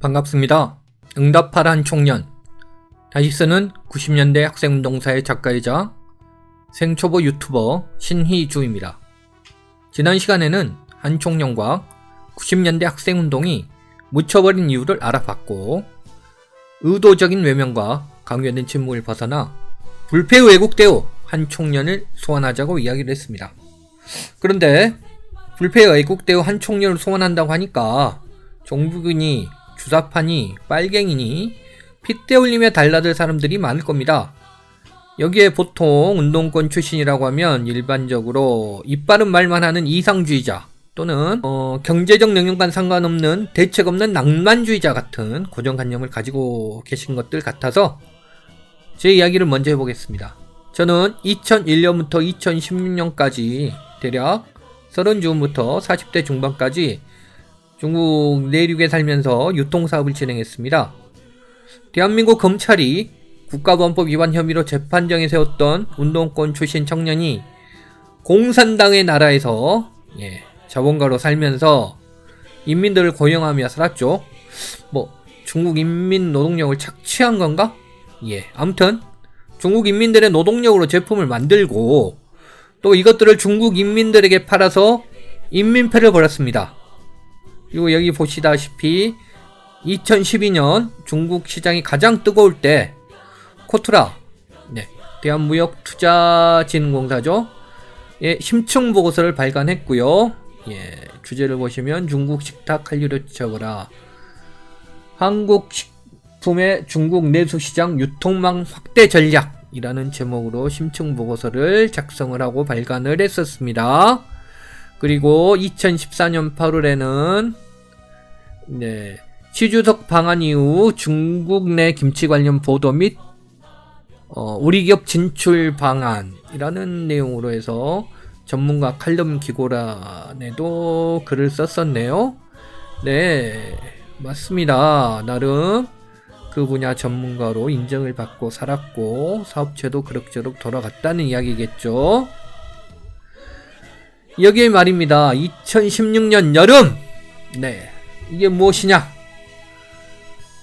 반갑습니다. 응답하라 청년 다시 쓰는 90년대 학생운동사의 작가이자 생초보 유튜버 신희주입니다. 지난 시간에는 한 청년과 90년대 학생운동이 묻혀버린 이유를 알아봤고 의도적인 외면과 강요된 침묵을 벗어나 불패 왜곡되어 한 청년을 소환하자고 이야기를 했습니다. 그런데 불패 왜곡되어 한 청년을 소환한다고 하니까 종북이니 주사파니 빨갱이니 핏대 흘리며 달라들 사람들이 많을 겁니다. 여기에 보통 운동권 출신이라고 하면 일반적으로 입바른 말만 하는 이상주의자 또는 경제적 능력과 상관없는 대책 없는 낭만주의자 같은 고정관념을 가지고 계신 것들 같아서 제 이야기를 먼저 해보겠습니다. 저는 2001년부터 2016년까지 대략 30즈음부터 40대 중반까지 중국 내륙에 살면서 유통사업을 진행했습니다. 대한민국 검찰이 국가보안법 위반 혐의로 재판정에 세웠던 운동권 출신 청년이 공산당의 나라에서 자본가로 살면서 인민들을 고용하며 살았죠. 중국 인민 노동력을 착취한 건가? 아무튼 중국 인민들의 노동력으로 제품을 만들고 또 이것들을 중국 인민들에게 팔아서 인민폐를 벌였습니다. 그리고 여기 보시다시피 2012년 중국 시장이 가장 뜨거울 때 코트라 대한무역투자진흥공사죠. 심층 보고서를 발간했고요. 주제를 보시면 중국 식탁 한류를 쫓아보라. 한국 식품의 중국 내수시장 유통망 확대 전략이라는 제목으로 심층 보고서를 작성을 하고 발간을 했었습니다. 그리고 2014년 8월에는 시주석 방한 이후 중국 내 김치 관련 보도 및 우리 기업 진출 방안이라는 내용으로 해서 전문가 칼럼 기고란에도 글을 썼었네요. 네, 맞습니다. 나름 그 분야 전문가로 인정을 받고 살았고 사업체도 그럭저럭 돌아갔다는 이야기겠죠. 여기에 말입니다. 2016년 여름 이게 무엇이냐?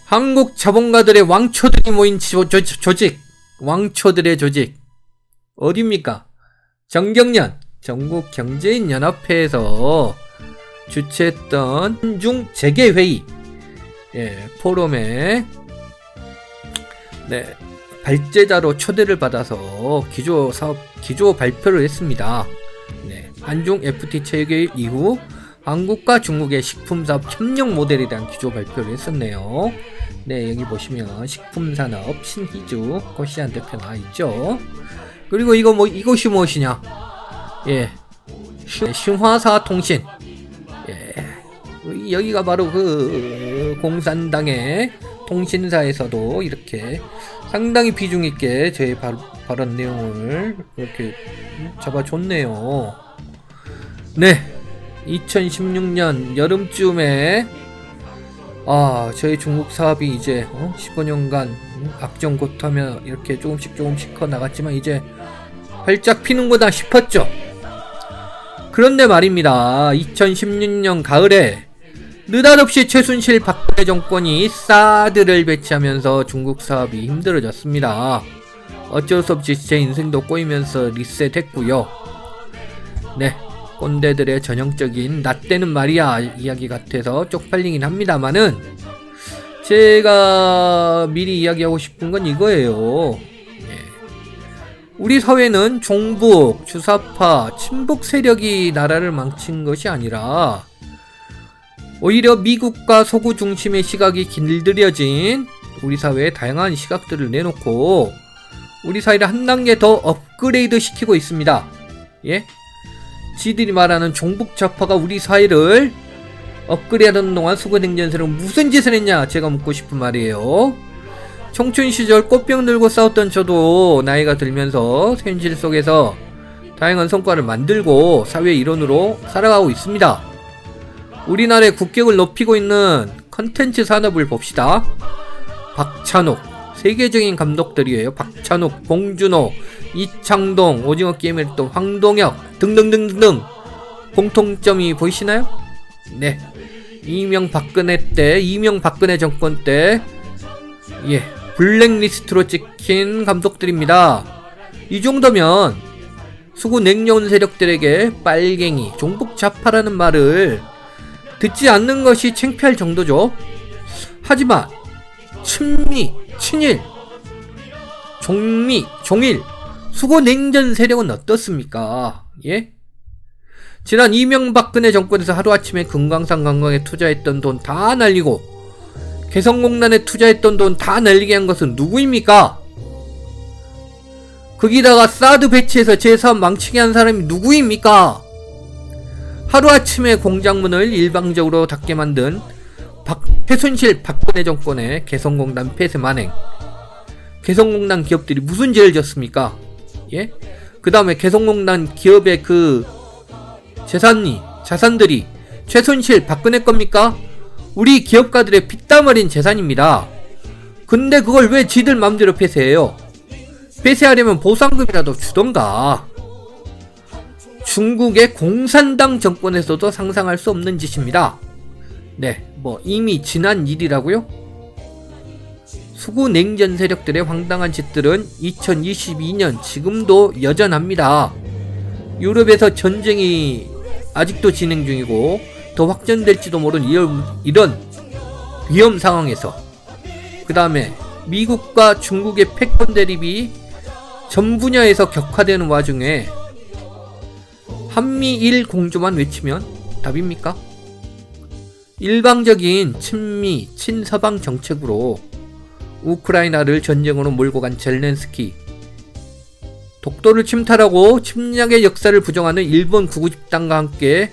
한국 자본가들의 왕초들이 모인 조직, 왕초들의 조직 어디입니까? 정경련 전국경제인연합회에서 주최했던 한중 재계회의 포럼에 발제자로 초대를 받아서 기조 발표를 했습니다. 한중 FTA 체결 이후 한국과 중국의 식품사업 협력 모델에 대한 기조 발표를 했었네요. 여기 보시면 식품산업 신희주 코시안 대표 나와있죠. 그리고 이것이 무엇이냐? 신화사통신. 여기가 바로 그 공산당의 통신사에서도 이렇게 상당히 비중 있게 제 발언 내용을 이렇게 잡아줬네요. 2016년 여름쯤에 저희 중국 사업이 이제 15년간 악정고타며 이렇게 조금씩 커 나갔지만 이제 활짝 피는구나 싶었죠. 그런데 말입니다. 2016년 가을에 느닷없이 최순실 박근혜 정권이 사드를 배치하면서 중국 사업이 힘들어졌습니다. 어쩔 수 없이 제 인생도 꼬이면서 리셋했고요. 꼰대들의 전형적인 나 때는 말이야 이야기 같아서 쪽팔리긴 합니다만은 제가 미리 이야기하고 싶은 건 이거예요. 우리 사회는 종북, 주사파, 친북 세력이 나라를 망친 것이 아니라 오히려 미국과 서구 중심의 시각이 길들여진 우리 사회에 다양한 시각들을 내놓고 우리 사회를 한 단계 더 업그레이드 시키고 있습니다. 지들이 말하는 종북 좌파가 우리 사회를 업그레이드하는 동안 수고냉전세로 무슨 짓을 했냐 제가 묻고 싶은 말이에요. 청춘 시절 꽃병 들고 싸웠던 저도 나이가 들면서 현실 속에서 다양한 성과를 만들고 사회 일원으로 살아가고 있습니다. 우리나라의 국격을 높이고 있는 컨텐츠 산업을 봅시다. 박찬욱 세계적인 감독들이에요. 박찬욱, 봉준호, 이창동, 오징어 게임의 또 황동혁 등등등등 공통점이 보이시나요? 이명박근혜 정권 때, 예, 블랙리스트로 찍힌 감독들입니다. 이 정도면 수구 냉전 세력들에게 빨갱이, 종북 좌파라는 말을 듣지 않는 것이 창피할 정도죠. 하지만 친미, 친일, 종일, 수구 냉전 세력은 어떻습니까? 예? 지난 이명박근혜 정권에서 하루아침에 금강산 관광에 투자했던 돈 다 날리고 개성공단에 투자했던 돈 다 날리게 한 것은 누구입니까? 거기다가 사드 배치해서 제 사업 망치게 한 사람이 누구입니까? 하루아침에 공장문을 일방적으로 닫게 만든 최순실 박근혜 정권의 개성공단 폐쇄 만행. 개성공단 기업들이 무슨 죄를 졌습니까? 예? 그 다음에 개성공단 기업의 그 자산들이 최순실 박근혜 겁니까? 우리 기업가들의 피땀 흘린 재산입니다. 근데 그걸 왜 지들 맘대로 폐쇄해요? 폐쇄하려면 보상금이라도 주던가. 중국의 공산당 정권에서도 상상할 수 없는 짓입니다. 네, 이미 지난 일이라고요? 수구 냉전 세력들의 황당한 짓들은 2022년 지금도 여전합니다. 유럽에서 전쟁이 아직도 진행 중이고 더 확전될지도 모르는 이런 위험 상황에서, 그 다음에 미국과 중국의 패권 대립이 전 분야에서 격화되는 와중에 한미일 공조만 외치면 답입니까? 일방적인 친미, 친서방 정책으로 우크라이나를 전쟁으로 몰고 간 젤렌스키, 독도를 침탈하고 침략의 역사를 부정하는 일본 구구집단과 함께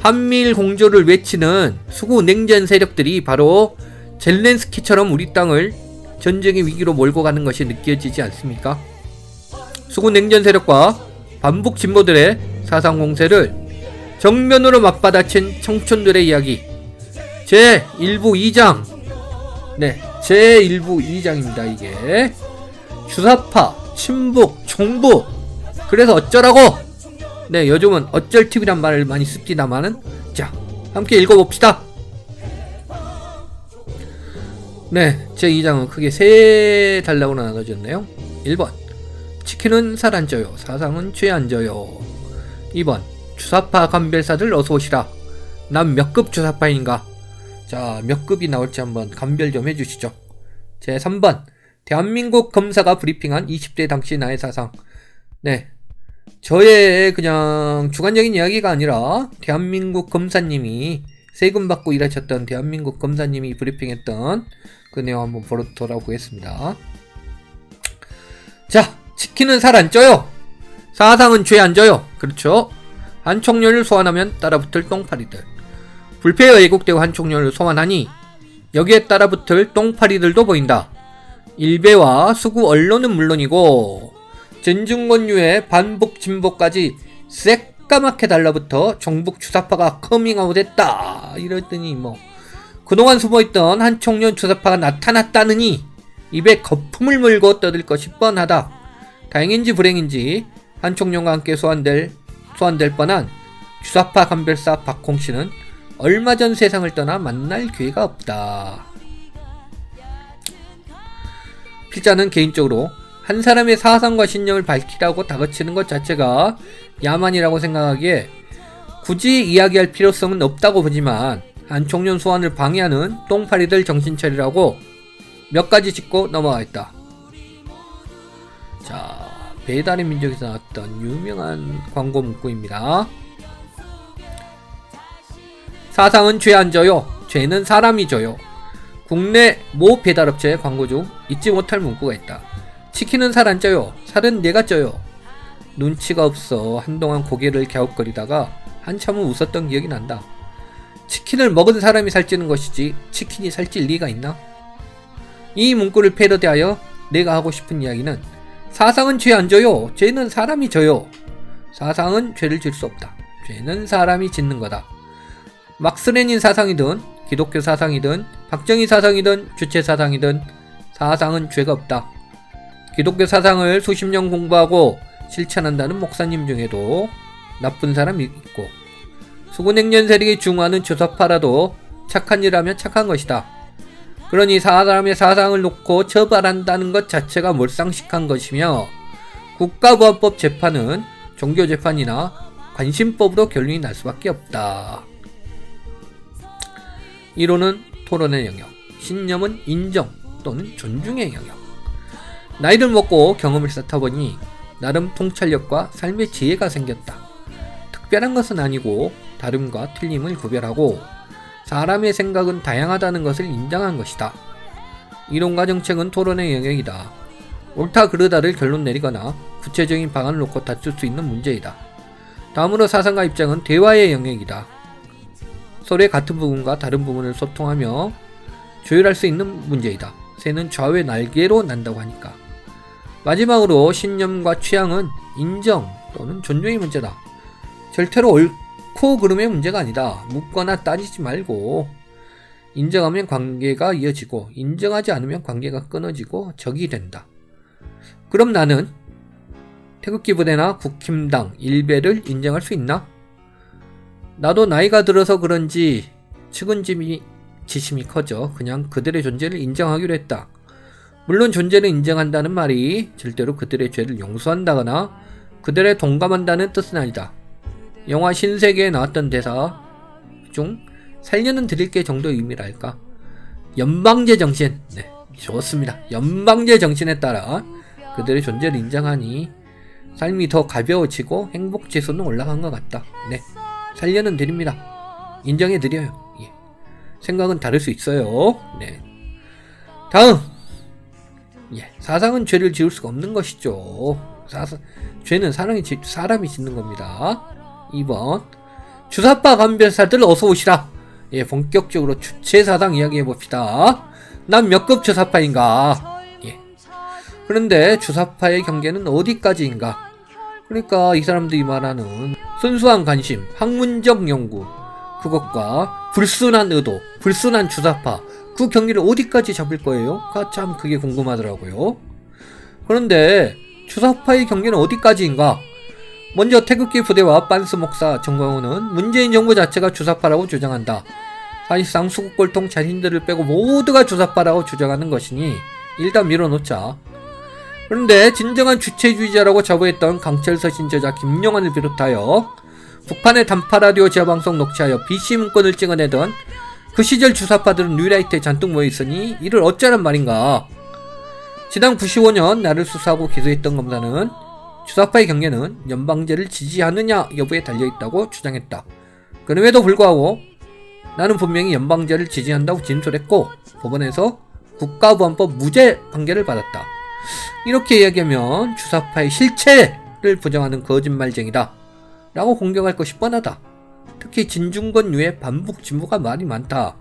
한미일 공조를 외치는 수구 냉전 세력들이 바로 젤렌스키처럼 우리 땅을 전쟁의 위기로 몰고 가는 것이 느껴지지 않습니까? 수구 냉전 세력과 반북 진보들의 사상 공세를 정면으로 맞받아친 청춘들의 이야기, 제1부 2장. 네, 제1부 2장입니다. 이게 주사파, 친북, 종북, 그래서 어쩌라고? 네, 요즘은 어쩔TV란 말을 많이 씁니다만은, 자, 함께 읽어봅시다. 네, 제2장은 크게 세 단락으로 나눠졌네요. 1번, 치킨은 살 안 쪄요, 사상은 죄 안 져요. 2번, 주사파 감별사들 어서오시라. 난 몇 급 주사파인가? 자, 몇 급이 나올지 한번 감별 좀 해주시죠. 제3번, 대한민국 검사가 브리핑한 20대 당시 나의 사상. 네, 저의 그냥 주관적인 이야기가 아니라 대한민국 검사님이, 세금 받고 일하셨던 대한민국 검사님이 브리핑했던 그 내용 한번 돌아보겠습니다. 자, 치킨은 살 안 쪄요, 사상은 죄 안 져요. 그렇죠. 한 총련을 소환하면 따라붙을 똥파리들. 불패에 왜곡되고 한 총련을 소환하니 여기에 따라붙을 똥파리들도 보인다. 일베와 수구 언론은 물론이고 전중권유의 반북 진보까지 새까맣게 달라붙어 정북 주사파가 커밍아웃했다 이랬더니 그동안 숨어있던 한 총련 주사파가 나타났다느니 입에 거품을 물고 떠들 것이 뻔하다. 다행인지 불행인지 한 총련과 함께 소환될 뻔한 주사파 감별사 박홍씨는 얼마 전 세상을 떠나 만날 기회가 없다. 필자는 개인적으로 한 사람의 사상과 신념을 밝히라고 다그치는 것 자체가 야만이라고 생각하기에 굳이 이야기할 필요성은 없다고 보지만 한 총련 소환을 방해하는 똥파리들 정신 차리라고 몇 가지 짚고 넘어가겠다. 자, 배달의 민족에서 나왔던 유명한 광고 문구입니다. 사상은 죄 안 져요, 죄는 사람이 져요. 국내 모 배달업체의 광고 중 잊지 못할 문구가 있다. 치킨은 살 안 쪄요, 살은 내가 쪄요. 눈치가 없어 한동안 고개를 갸웃거리다가 한참은 웃었던 기억이 난다. 치킨을 먹은 사람이 살찌는 것이지 치킨이 살찔 리가 있나? 이 문구를 패러디하여 내가 하고 싶은 이야기는 사상은 죄 안 져요, 죄는 사람이 져요. 사상은 죄를 질 수 없다. 죄는 사람이 짓는 거다. 막스레닌 사상이든 기독교 사상이든 박정희 사상이든 주체 사상이든 사상은 죄가 없다. 기독교 사상을 수십 년 공부하고 실천한다는 목사님 중에도 나쁜 사람이 있고 수구냉전 세력이 중화하는 주사파라도 착한 일 하면 착한 것이다. 그러니 사람의 사상을 놓고 처벌한다는 것 자체가 몰상식한 것이며 국가보안법 재판은 종교재판이나 관심법으로 결론이 날 수밖에 없다. 1호는 토론의 영역, 신념은 인정 또는 존중의 영역. 나이를 먹고 경험을 쌓다 보니 나름 통찰력과 삶의 지혜가 생겼다. 특별한 것은 아니고 다름과 틀림을 구별하고 사람의 생각은 다양하다는 것을 인정한 것이다. 이론과 정책은 토론의 영역이다. 옳다 그르다를 결론 내리거나 구체적인 방안을 놓고 다툴 수 있는 문제이다. 다음으로 사상과 입장은 대화의 영역이다. 서로의 같은 부분과 다른 부분을 소통하며 조율할 수 있는 문제이다. 새는 좌우의 날개로 난다고 하니까. 마지막으로 신념과 취향은 인정 또는 존중의 문제다. 절대로 옳고 그름의 문제가 아니다. 묻거나 따지지 말고 인정하면 관계가 이어지고 인정하지 않으면 관계가 끊어지고 적이 된다. 그럼 나는 태극기 부대나 국힘당 일베를 인정할 수 있나? 나도 나이가 들어서 그런지 측은지심이 커져 그냥 그들의 존재를 인정하기로 했다. 물론 존재를 인정한다는 말이 절대로 그들의 죄를 용서한다거나 그들에 동감한다는 뜻은 아니다. 영화 신세계에 나왔던 대사 중 살려는 드릴게 정도의 의미랄까. 연방제 정신, 네, 좋습니다. 연방제 정신에 따라 그들의 존재를 인정하니 삶이 더 가벼워지고 행복지수는 올라간 것 같다. 네, 살려는 드립니다. 인정해드려요. 예. 생각은 다를 수 있어요. 네. 다음, 예, 사상은 죄를 지을 수가 없는 것이죠. 죄는 사람이 짓는 겁니다. 2번, 주사파 감별사들 어서 오시라. 예, 본격적으로 주체사상 이야기해봅시다. 난 몇 급 주사파인가? 예. 그런데 주사파의 경계는 어디까지인가? 그러니까 이 사람들이 말하는 순수한 관심, 학문적 연구, 그것과 불순한 의도, 불순한 주사파, 그 경계를 어디까지 잡을 거예요? 참 그게 궁금하더라고요. 그런데 주사파의 경계는 어디까지인가? 먼저 태극기 부대와 빤스 목사 정광훈은 문재인 정부 자체가 주사파라고 주장한다. 사실상 수국골통 자신들을 빼고 모두가 주사파라고 주장하는 것이니 일단 밀어놓자. 그런데 진정한 주체주의자라고 자부했던 강철서 신저자 김영환을 비롯하여 북한의 단파라디오 지하방송 녹취하여 BC 문건을 찍어내던 그 시절 주사파들은 뉴라이트에 잔뜩 모여있으니 이를 어쩌란 말인가. 지난 95년 나를 수사하고 기소했던 검사는 주사파의 경계는 연방제를 지지하느냐 여부에 달려있다고 주장했다. 그럼에도 불구하고 나는 분명히 연방제를 지지한다고 진술했고 법원에서 국가보안법 무죄 판결을 받았다. 이렇게 이야기하면 주사파의 실체를 부정하는 거짓말쟁이다 라고 공격할 것이 뻔하다. 특히 진중권유의 반복 진보가 말이 많다.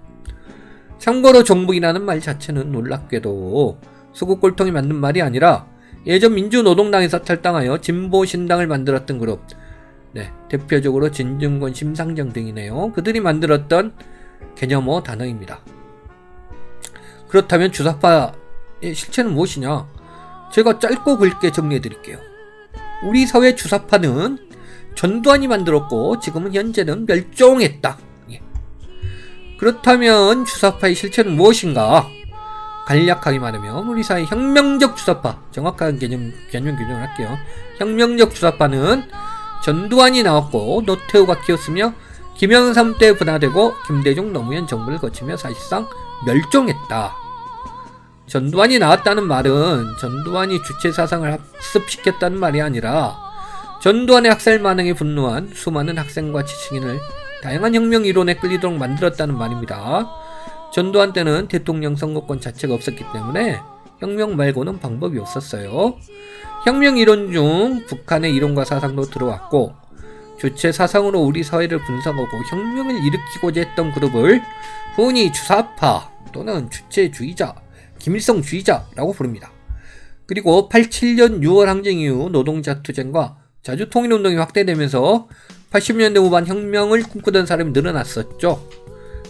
참고로 종북이라는 말 자체는 놀랍게도 수국골통이 만든 말이 아니라 예전 민주노동당에서 탈당하여 진보신당을 만들었던 그룹, 네, 대표적으로 진중권, 심상정 등이네요. 그들이 만들었던 개념어 단어입니다. 그렇다면 주사파의 실체는 무엇이냐? 제가 짧고 굵게 정리해드릴게요. 우리 사회 주사파는 전두환이 만들었고 지금은 현재는 멸종했다. 예. 그렇다면 주사파의 실체는 무엇인가? 간략하게 말하면 우리 사회 혁명적 주사파, 정확한 개념 규정을 할게요. 혁명적 주사파는 전두환이 나왔고 노태우가 키웠으며 김영삼 때 분화되고 김대중 노무현 정부를 거치며 사실상 멸종했다. 전두환이 나왔다는 말은 전두환이 주체사상을 학습시켰다는 말이 아니라 전두환의 학살 만행에 분노한 수많은 학생과 지식인을 다양한 혁명 이론에 끌리도록 만들었다는 말입니다. 전두환 때는 대통령 선거권 자체가 없었기 때문에 혁명 말고는 방법이 없었어요. 혁명 이론 중 북한의 이론과 사상도 들어왔고 주체 사상으로 우리 사회를 분석하고 혁명을 일으키고자 했던 그룹을 흔히 주사파 또는 주체주의자, 김일성주의자라고 부릅니다. 그리고 87년 6월 항쟁 이후 노동자 투쟁과 자주통일운동이 확대되면서 80년대 후반 혁명을 꿈꾸던 사람이 늘어났었죠.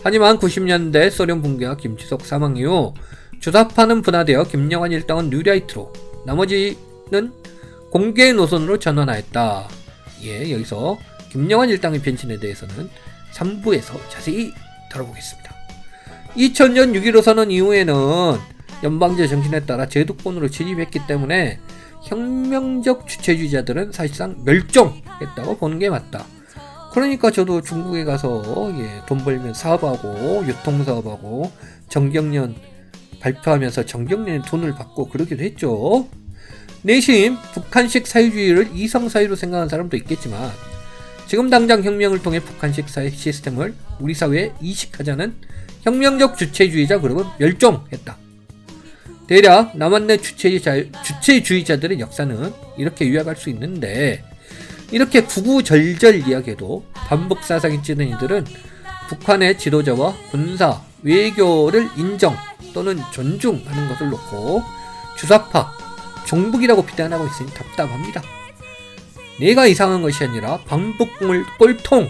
하지만 90년대 소련 붕괴와 김치석 사망 이후 주사파는 분화되어 김영환 일당은 뉴라이트로 나머지는 공개의 노선으로 전환하였다. 예, 여기서 김영환 일당의 변신에 대해서는 3부에서 자세히 다뤄보겠습니다. 2000년 6.15 선언 이후에는 연방제 정신에 따라 제도권으로 진입했기 때문에 혁명적 주체주의자들은 사실상 멸종했다고 보는 게 맞다. 그러니까 저도 중국에 가서 돈 벌면 사업하고 유통사업하고 정경련 발표하면서 정경련의 돈을 받고 그러기도 했죠. 내심 북한식 사회주의를 이성사회로 생각하는 사람도 있겠지만 지금 당장 혁명을 통해 북한식 사회 시스템을 우리 사회에 이식하자는 혁명적 주체주의자 그룹은 멸종했다. 대략 남한내 주체주의자들의 역사는 이렇게 요약할 수 있는데, 이렇게 구구절절 이야기해도 반복 사상이 찌는 이들은 북한의 지도자와 군사, 외교를 인정 또는 존중하는 것을 놓고 주사파, 종북이라고 비난하고 있으니 답답합니다. 내가 이상한 것이 아니라 반북물 꼴통,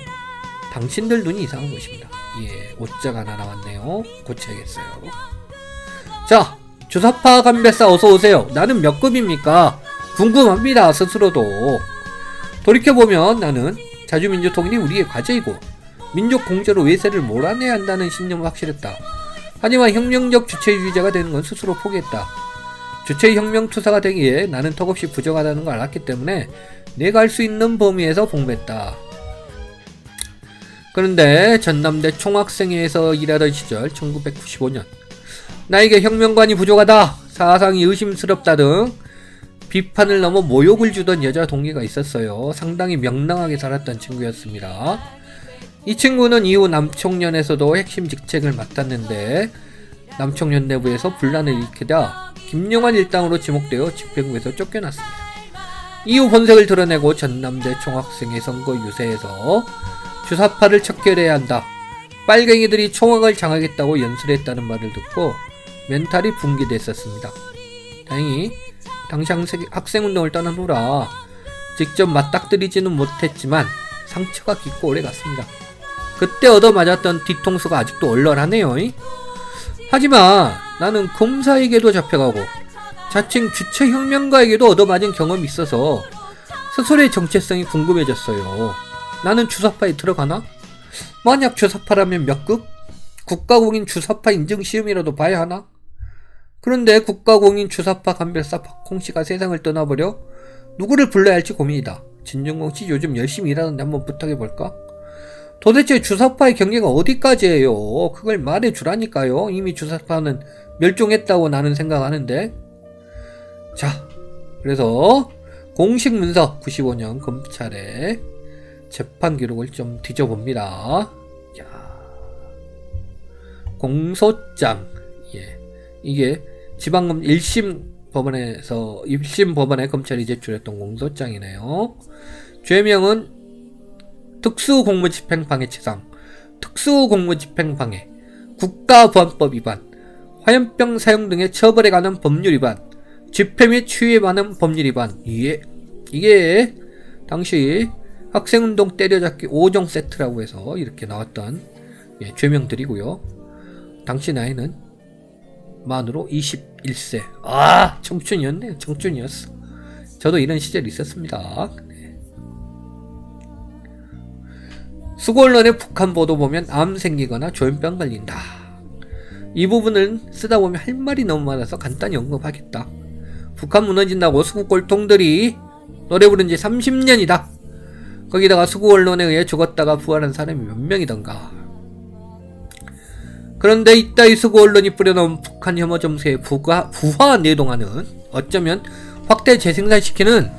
당신들 눈이 이상한 것입니다. 예, 옷자가 하나 나왔네요. 고쳐야겠어요. 자, 주사파 간별사 어서오세요. 나는 몇 급입니까? 궁금합니다. 스스로도. 돌이켜보면 나는 자주민주 통일이 우리의 과제이고 민족 공제로 외세를 몰아내야 한다는 신념을 확실했다. 하지만 혁명적 주체주의자가 되는 건 스스로 포기했다. 주체혁명 투사가 되기에 나는 턱없이 부족하다는 걸 알았기 때문에 내가 할 수 있는 범위에서 봉배했다. 그런데 전남대 총학생회에서 일하던 시절 1995년 나에게 혁명관이 부족하다, 사상이 의심스럽다 등 비판을 넘어 모욕을 주던 여자 동기가 있었어요. 상당히 명랑하게 살았던 친구였습니다. 이 친구는 이후 남총련에서도 핵심 직책을 맡았는데 남총련 내부에서 분란을 일으키다 김용환 일당으로 지목되어 집행부에서 쫓겨났습니다. 이후 본색을 드러내고 전남대 총학생회 선거 유세에서 주사파를 척결해야 한다, 빨갱이들이 총학을 장하겠다고 연설했다는 말을 듣고 멘탈이 붕괴됐었습니다. 다행히 당시 학생운동을 떠난 후라 직접 맞닥뜨리지는 못했지만 상처가 깊고 오래갔습니다. 그때 얻어맞았던 뒤통수가 아직도 얼얼하네요. 하지만 나는 검사에게도 잡혀가고 자칭 주체혁명가에게도 얻어맞은 경험이 있어서 스스로의 정체성이 궁금해졌어요. 나는 주사파에 들어가나? 만약 주사파라면 몇 급? 국가공인 주사파 인증시험이라도 봐야 하나? 그런데 국가공인 주사파 간별사 박홍씨가 세상을 떠나버려 누구를 불러야 할지 고민이다. 진중공씨 요즘 열심히 일하는데 한번 부탁해볼까? 도대체 주사파의 경계가 어디까지예요? 그걸 말해주라니까요. 이미 주사파는 멸종했다고 나는 생각하는데. 자, 그래서 공식 문서 95년 검찰의 재판 기록을 좀 뒤져봅니다. 야, 공소장. 예, 이게 지방검 1심 법원에 검찰이 제출했던 공소장이네요. 죄명은 특수공무집행방해치상, 특수공무집행방해, 국가보안법 위반, 화염병 사용 등의 처벌에 관한 법률 위반, 집회 및 추위에 관한 법률 위반. 이게 당시 학생운동 때려잡기 5종 세트라고 해서 이렇게 나왔던 죄명들이고요. 당시 나이는 만으로 21세. 아, 청춘이었네요. 청춘이었어. 저도 이런 시절이 있었습니다. 수고언론의 북한 보도 보면 암 생기거나 조현병 걸린다. 이 부분을 쓰다 보면 할 말이 너무 많아서 간단히 언급하겠다. 북한 무너진다고 수구꼴통들이 노래 부른 지 30년이다. 거기다가 수구언론에 의해 죽었다가 부활한 사람이 몇 명이던가. 그런데 이따위 수구언론이 뿌려놓은 북한 혐오 점수에 부화 내동하는, 어쩌면 확대 재생산시키는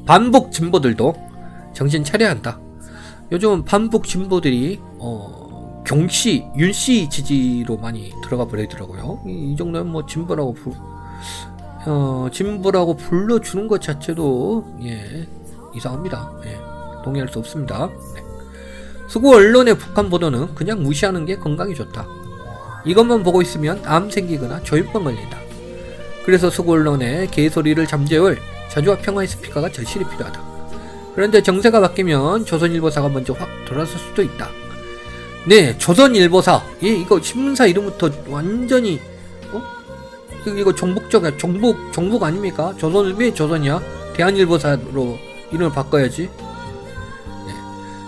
반북 진보들도 정신 차려야 한다. 요즘은 반북 진보들이 경씨, 윤씨 지지로 많이 들어가 버리더라고요. 이 정도면 뭐 진보라고 불러주는 것 자체도 이상합니다. 동의할 수 없습니다. 수구 언론의 북한 보도는 그냥 무시하는 게 건강에 좋다. 이것만 보고 있으면 암 생기거나 조현병 걸린다. 그래서 수구 언론의 개소리를 잠재울 자주와 평화의 스피커가 절실히 필요하다. 그런데 정세가 바뀌면 조선일보사가 먼저 확 돌아설 수도 있다. 네, 조선일보사. 이거 신문사 이름부터 완전히 이거 종북 아닙니까? 왜 조선이야? 대한일보사로 이름을 바꿔야지. 네.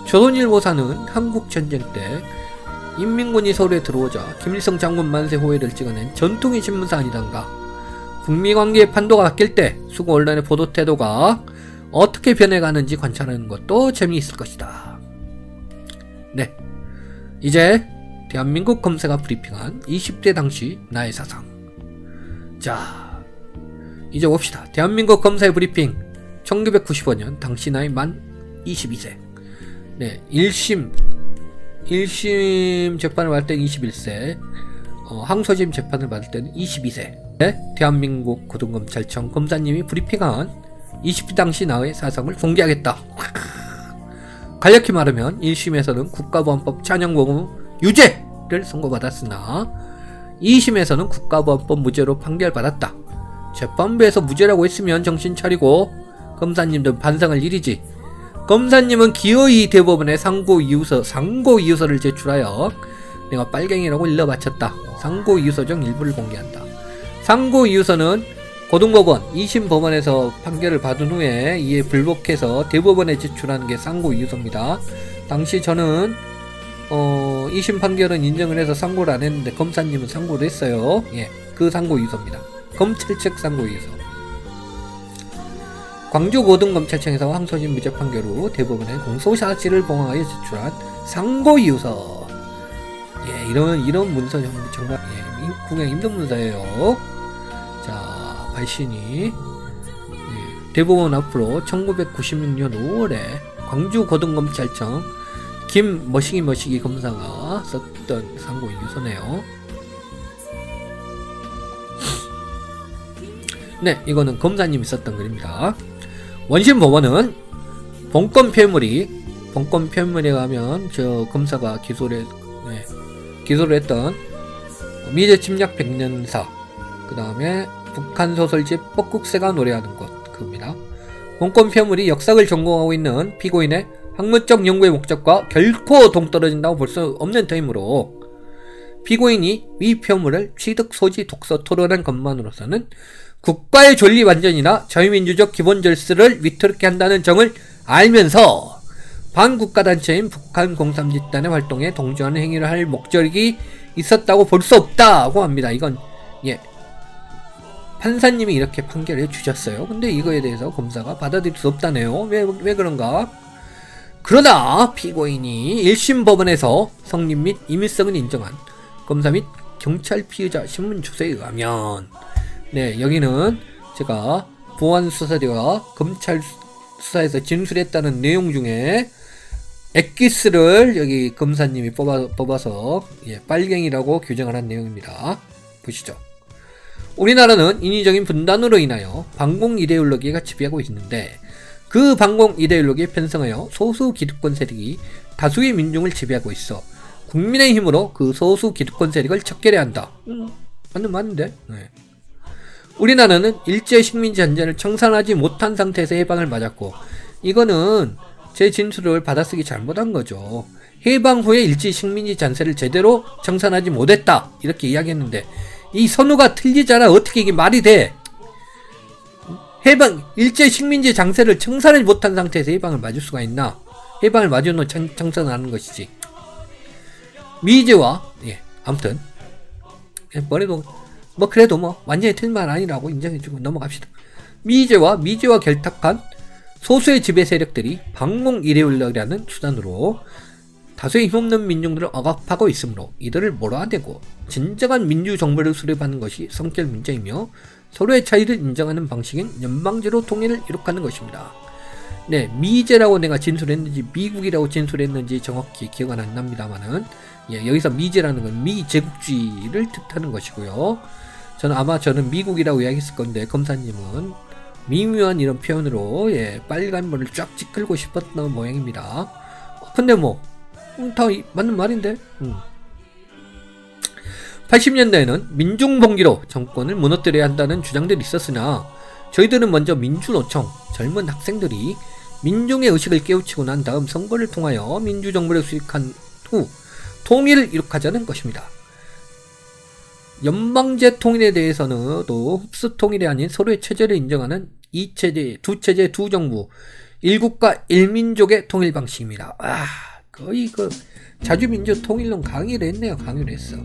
조선일보사는 한국전쟁 때 인민군이 서울에 들어오자 김일성 장군 만세 호회를 찍어낸 전통의 신문사 아니던가. 북미 관계의 판도가 바뀔 때 수구 언론의 보도 태도가 어떻게 변해가는지 관찰하는 것도 재미있을 것이다. 네, 이제 대한민국 검사가 브리핑한 20대 당시 나의 사상. 자, 이제 봅시다. 대한민국 검사의 브리핑. 1995년 당시 나이 만 22세. 네, 1심 재판을 받을 때는 21세, 항소심 재판을 받을 때는 22세. 네, 대한민국 고등검찰청 검사님이 브리핑한 20대 당시 나의 사상을 공개하겠다. 간략히 말하면 1심에서는 국가보안법 찬양보험 유죄를 선고받았으나 2심에서는 국가보안법 무죄로 판결받았다. 재판부에서 무죄라고 했으면 정신 차리고 검사님들 반성할 일이지. 검사님은 기어이 대법원에 상고이유서를 제출하여 내가 빨갱이라고 일러바쳤다. 상고이유서 중 일부를 공개한다. 상고이유서는 고등법원 2심 법원에서 판결을 받은 후에 이에 불복해서 대법원에 제출하는 게 상고이유서입니다. 당시 저는 2심 판결은 인정을 해서 상고를 안 했는데 검사님은 상고를 했어요. 예, 그 상고이유서입니다. 검찰 측 상고이유서. 광주 고등검찰청에서 항소심 무죄 판결 후 대법원에 공소사실을 봉하여 제출한 상고이유서. 예, 이런 문서 정말 구경 힘든 문서예요. 자, 발신이 대법원 앞으로 1996년 5월에 광주 고등검찰청 김머시기 검사가 썼던 상고이유서네요. 네, 이거는 검사님이 썼던 글입니다. 원심 법원은 본건 표현물에 가면 저 검사가 기소를 했던 미제 침략 백년사, 그 다음에 북한 소설집 뻑국새가 노래하는 곳, 그겁니다. 본건 표현물이 역사를 전공하고 있는 피고인의 학문적 연구의 목적과 결코 동떨어진다고 볼 수 없는 터이므로 피고인이 위 표현물을 취득, 소지, 독서, 토론한 것만으로서는 국가의 존리 완전이나 자유민주적 기본 절수를 위태롭게 한다는 점을 알면서 반국가단체인 북한 공삼집단의 활동에 동조하는 행위를 할 목적이 있었다고 볼 수 없다고 합니다. 이건 판사님이 이렇게 판결해 주셨어요. 근데 이거에 대해서 검사가 받아들일 수 없다네요. 왜 그런가? 그러나 피고인이 1심 법원에서 성립 및 임의성을 인정한 검사 및 경찰 피의자 신문 주소에 의하면, 네, 여기는 제가 보안수사대가 검찰 수사에서 진술했다는 내용 중에 엑기스를 여기 검사님이 뽑아서 빨갱이라고 규정을 한 내용입니다. 보시죠. 우리나라는 인위적인 분단으로 인하여 반공 이데올로기가 지배하고 있는데 그 반공 이데올로기에 편성하여 소수 기득권 세력이 다수의 민중을 지배하고 있어 국민의 힘으로 그 소수 기득권 세력을 척결해야 한다. 맞는데? 네. 우리나라는 일제 식민지 잔재를 청산하지 못한 상태에서 해방을 맞았고, 이거는 제 진술을 받아쓰기 잘못한 거죠. 해방 후에 일제 식민지 잔재를 제대로 청산하지 못했다, 이렇게 이야기했는데 이 선우가 틀리잖아. 어떻게 이게 말이 돼? 일제 식민지 장세를 청산하지 못한 상태에서 해방을 맞을 수가 있나? 해방을 맞으면 청산하는 것이지. 미제와 아무튼 그래도 완전히 틀린 말 아니라고 인정해주고 넘어갑시다. 미제와 결탁한 소수의 지배 세력들이 반공 이데올로기라는 수단으로 다수의 힘없는 민중들을 억압하고 있으므로 이들을 몰아내고 진정한 민주정부를 수립하는 것이 성결 문제이며 서로의 차이를 인정하는 방식인 연방제로 통일을 이룩하는 것입니다. 네, 미제라고 내가 진술했는지 미국이라고 진술했는지 정확히 기억은 안 납니다만은 여기서 미제라는 건 미제국주의를 뜻하는 것이고요. 저는 미국이라고 이야기했을 건데 검사님은 미묘한 이런 표현으로 빨간머리를 쫙 찌끌고 싶었던 모양입니다. 근데 다 맞는 말인데. 80년대에는 민중봉기로 정권을 무너뜨려야 한다는 주장들이 있었으나 저희들은 먼저 민주노총 젊은 학생들이 민중의 의식을 깨우치고 난 다음 선거를 통하여 민주정부를 수립한 후 통일을 이룩하자는 것입니다. 연방제 통일에 대해서는 또 흡수 통일이 아닌 서로의 체제를 인정하는 두 체제 두 정부 1국가 1민족의 통일 방식입니다. 거의 그 자주민주 통일론 강의를 했네요. 강의를 했어.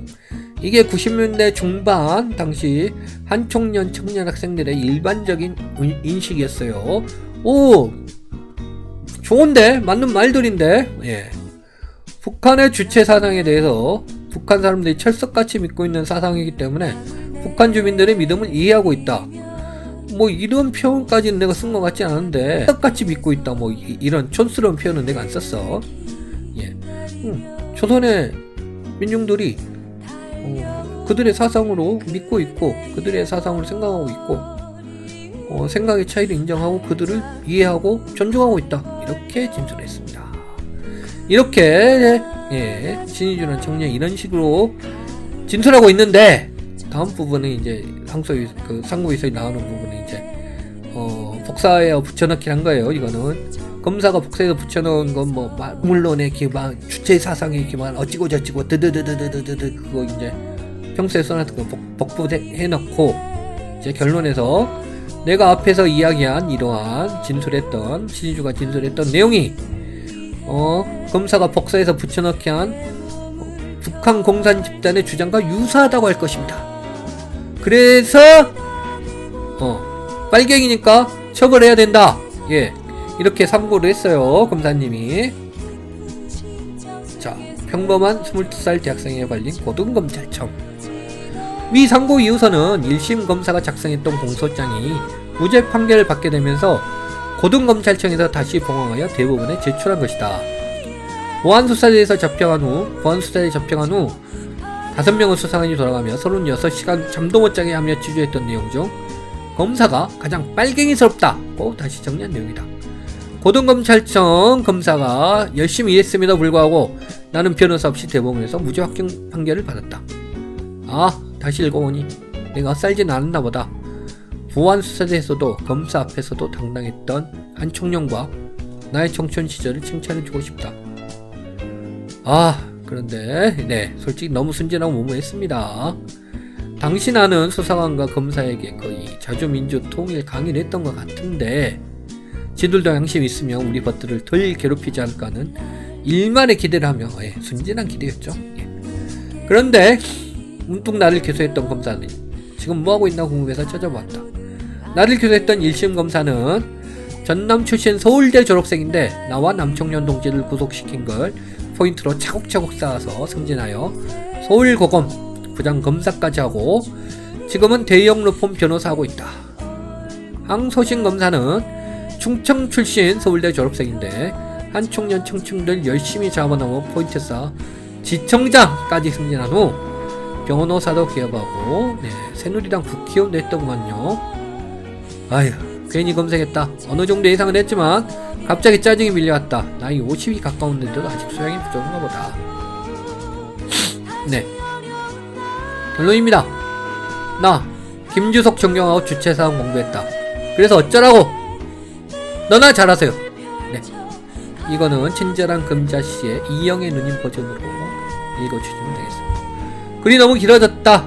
이게 90년대 중반 당시 한총련 청년 학생들의 일반적인 인식이었어요. 오, 좋은데? 맞는 말들인데? 예. 북한의 주체 사상에 대해서 북한 사람들이 철석같이 믿고 있는 사상이기 때문에 북한 주민들의 믿음을 이해하고 있다. 뭐 이런 표현까지는 내가 쓴 것 같지 않은데 철석같이 믿고 있다. 뭐 이런 촌스러운 표현은 내가 안 썼어. 예. 조선의 민중들이 그들의 사상으로 믿고 있고 그들의 사상으로 생각하고 있고 생각의 차이를 인정하고 그들을 이해하고 존중하고 있다. 이렇게 진술했습니다. 이렇게 예, 신의주는 청년 이런 식으로 진술하고 있는데 다음 부분은 이제 상고에서 나오는 부분은 이제 복사에 붙여넣기 한 거예요. 이거는 검사가 복사에서 붙여넣은 건 뭐 물론의 기반 주체 사상의 기반 어찌고 저찌고 드드드드드드드 그거 이제 평소에 써놨던 거 복붙해놓고 이제 결론에서 내가 앞에서 이야기한 이러한 진술했던 신의주가 진술했던 내용이 검사가 복사해서 붙여넣기 한 북한 공산 집단의 주장과 유사하다고 할 것입니다. 그래서 빨갱이니까 처벌해야 된다. 예, 이렇게 삼고를 했어요. 검사님이. 자, 평범한 22살 대학생에 걸린 고등검찰청. 위 상고 이후서는 1심 검사가 작성했던 공소장이 무죄 판결을 받게 되면서 고등검찰청에서 다시 봉황하여 대법원에 제출한 것이다. 보안수사대에서 잡혀간 후 5명의 수사관이 돌아가며 36시간 잠도 못 자게 하며 취조했던 내용 중 검사가 가장 빨갱이스럽다고 다시 정리한 내용이다. 고등검찰청 검사가 열심히 일했음에도 불구하고 나는 변호사 없이 대법원에서 무죄 확정 판결을 받았다. 아, 다시 읽어보니 내가 쌀진 않았나 보다. 보안수사대에서도 검사 앞에서도 당당했던 한 청년과 나의 청춘 시절을 칭찬해주고 싶다. 아, 그런데 네, 솔직히 너무 순진하고 무모했습니다. 당시 나는 수사관과 검사에게 거의 자주민주 통일 강의를 했던 것 같은데 지들도 양심 있으면 우리 것들을 덜 괴롭히지 않을까 하는 일만의 기대를 하며 순진한 기대였죠. 그런데 문득 나를 기소했던 검사는 지금 뭐하고 있나 궁금해서 찾아봤다. 나를 기소했던 1심 검사는 전남 출신 서울대 졸업생인데 나와 남청년 동지를 구속시킨 걸 포인트로 차곡차곡 쌓아서 승진하여 서울고검 부장검사까지 하고 지금은 대형 로펌 변호사하고 있다. 항소신 검사는 충청 출신 서울대 졸업생인데 한총련 청춘들 열심히 잡아넣어 포인트 쌓아 지청장까지 승진한 후 변호사도 기업하고 새누리당 국회의원도 했더구만요. 아휴, 괜히 검색했다. 어느 정도 예상은 했지만 갑자기 짜증이 밀려왔다. 나이 50이 가까운데도 아직 소양이 부족한가 보다. 네, 결론입니다. 나 김주석 존경하고 주체사항 공부했다. 그래서 어쩌라고? 너나 잘하세요. 네, 이거는 친절한 금자씨의 이영애 누님 버전으로 읽어주시면 되겠습니다. 글이 너무 길어졌다.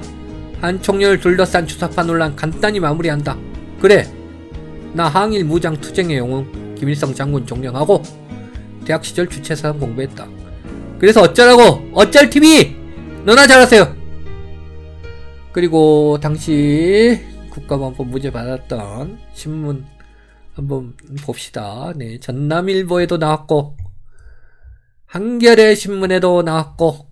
한 청년을 둘러싼 주사파 논란 간단히 마무리한다. 그래, 나 항일 무장 투쟁의 영웅 김일성 장군 존경하고 대학 시절 주체사상 공부했다. 그래서 어쩌라고? 어쩔 TV! 너나 잘하세요. 그리고 당시 국가보안법 무죄 받았던 신문 한번 봅시다. 네, 전남일보에도 나왔고 한겨레 신문에도 나왔고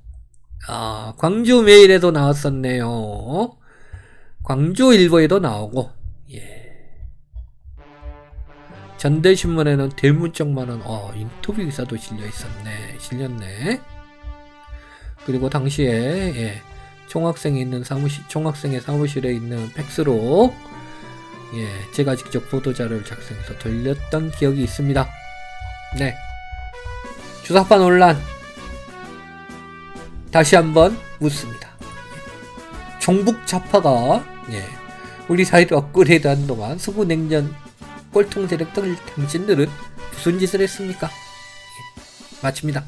광주메일에도 나왔었네요. 광주일보에도 나오고 전대신문에는 대문짝만한 인터뷰 기사도 실렸네. 그리고 당시에 총학생이 있는 총학생의 사무실에 있는 팩스로 제가 직접 보도자료를 작성해서 돌렸던 기억이 있습니다. 네, 주사파 논란 다시 한번 묻습니다. 종북 좌파가 우리 사회를 업그레이드하는 동안 수구냉전 꼴통 세력들 당신들은 무슨 짓을 했습니까? 마칩니다.